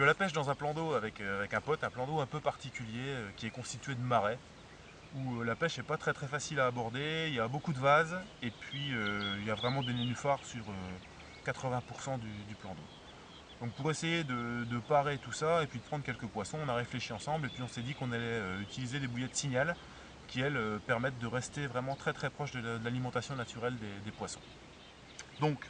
suis à la pêche dans un plan d'eau avec un pote, un plan d'eau un peu particulier qui est constitué de marais, où la pêche n'est pas très facile à aborder, il y a beaucoup de vases et puis il y a vraiment des nénuphars sur 80% du plan d'eau. Donc pour essayer de parer tout ça et puis de prendre quelques poissons, on a réfléchi ensemble et puis on s'est dit qu'on allait utiliser des bouillettes signal qui elles permettent de rester vraiment très proche de l'alimentation naturelle des poissons. Donc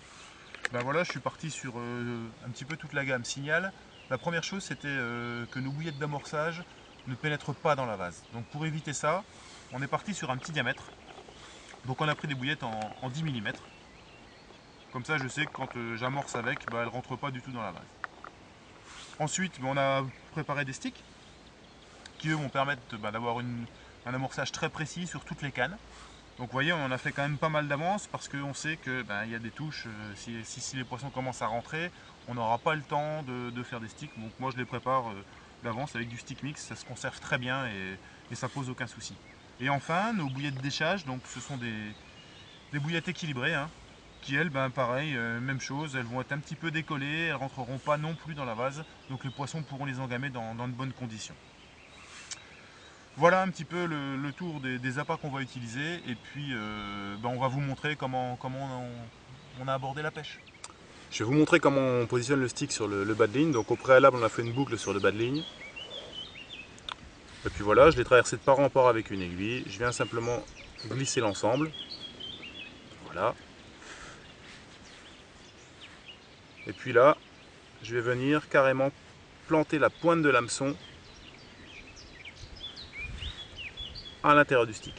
ben voilà, je suis parti sur un petit peu toute la gamme signal. La première chose c'était que nos bouillettes d'amorçage ne pénètrent pas dans la vase. Donc pour éviter ça, on est parti sur un petit diamètre. Donc on a pris des bouillettes en 10 mm. Comme ça je sais que quand j'amorce avec, elles ne rentrent pas du tout dans la vase. Ensuite on a préparé des sticks qui eux vont permettre d'avoir un amorçage très précis sur toutes les cannes. Donc vous voyez, on en a fait quand même pas mal d'avance parce qu'on sait qu'il y a des touches, si les poissons commencent à rentrer, on n'aura pas le temps de faire des sticks. Donc moi je les prépare d'avance avec du stick mix, ça se conserve très bien et ça pose aucun souci. Et enfin, nos bouillettes d'échage, donc ce sont des bouillettes équilibrées, hein, qui elles, pareil, même chose, elles vont être un petit peu décollées, elles ne rentreront pas non plus dans la vase, donc les poissons pourront les engamer dans de bonnes conditions. Voilà un petit peu le tour des appâts qu'on va utiliser et puis on va vous montrer comment on a abordé la pêche. Je vais vous montrer comment on positionne le stick sur le bas de ligne. Donc au préalable on a fait une boucle sur le bas de ligne. Et puis voilà, je l'ai traversé de part en part avec une aiguille. Je viens simplement glisser l'ensemble. Voilà. Et puis là, je vais venir carrément planter la pointe de l'hameçon à l'intérieur du stick.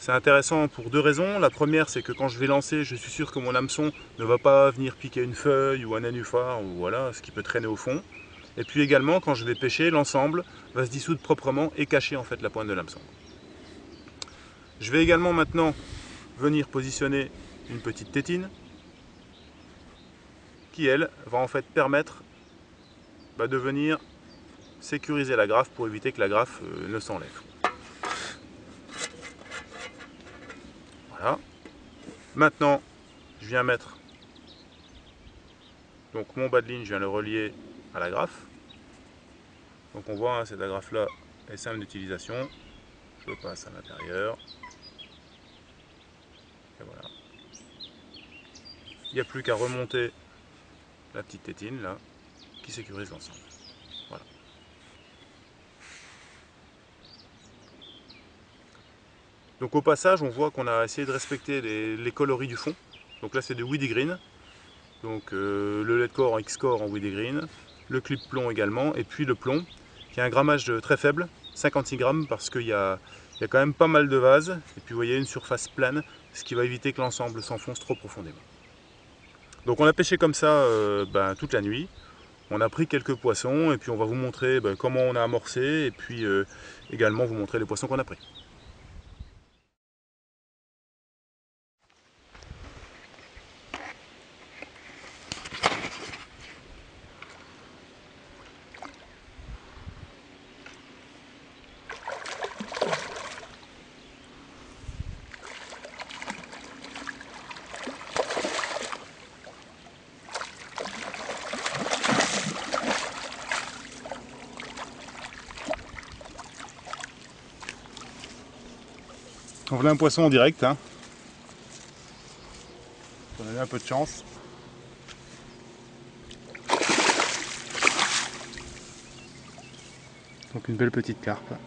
C'est intéressant pour deux raisons. La première, c'est que quand je vais lancer, je suis sûr que mon hameçon ne va pas venir piquer une feuille ou un nénuphar ou voilà, ce qui peut traîner au fond. Et puis également, quand je vais pêcher, l'ensemble va se dissoudre proprement et cacher en fait la pointe de l'hameçon. Je vais également maintenant venir positionner une petite tétine qui, elle, va en fait permettre de venir sécuriser la graffe pour éviter que la graffe ne s'enlève. Voilà. Maintenant, je viens mettre donc mon bas de ligne, je viens le relier à la graffe. Donc on voit, cette agrafe là est simple d'utilisation. Je passe à l'intérieur. Et voilà. Il n'y a plus qu'à remonter la petite tétine là qui sécurise l'ensemble. Voilà. Donc au passage, on voit qu'on a essayé de respecter les coloris du fond. Donc là c'est du Weedy Green. Donc le LED core en X-core en Weedy Green, le clip plomb également, et puis le plomb qui a un grammage très faible, 56 grammes, parce qu'il y a quand même pas mal de vases, et puis vous voyez une surface plane, ce qui va éviter que l'ensemble s'enfonce trop profondément. Donc on a pêché comme ça toute la nuit, on a pris quelques poissons, et puis on va vous montrer comment on a amorcé, et puis également vous montrer les poissons qu'on a pris. On voulait un poisson en direct, hein. On avait un peu de chance. Donc une belle petite carpe. Donc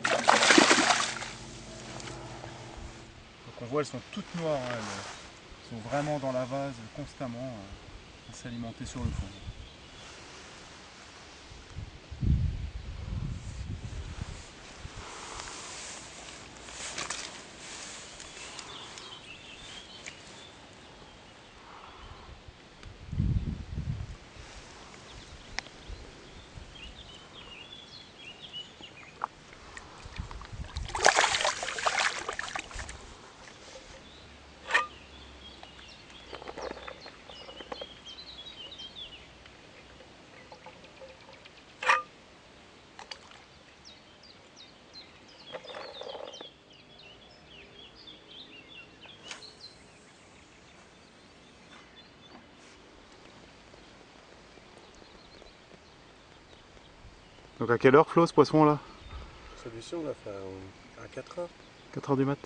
on voit elles sont toutes noires, hein, elles sont vraiment dans la vase constamment à s'alimenter sur le fond. Donc à quelle heure Flo ce poisson là? Celui-ci on l'a fait à 4 heures. 4 heures du mat.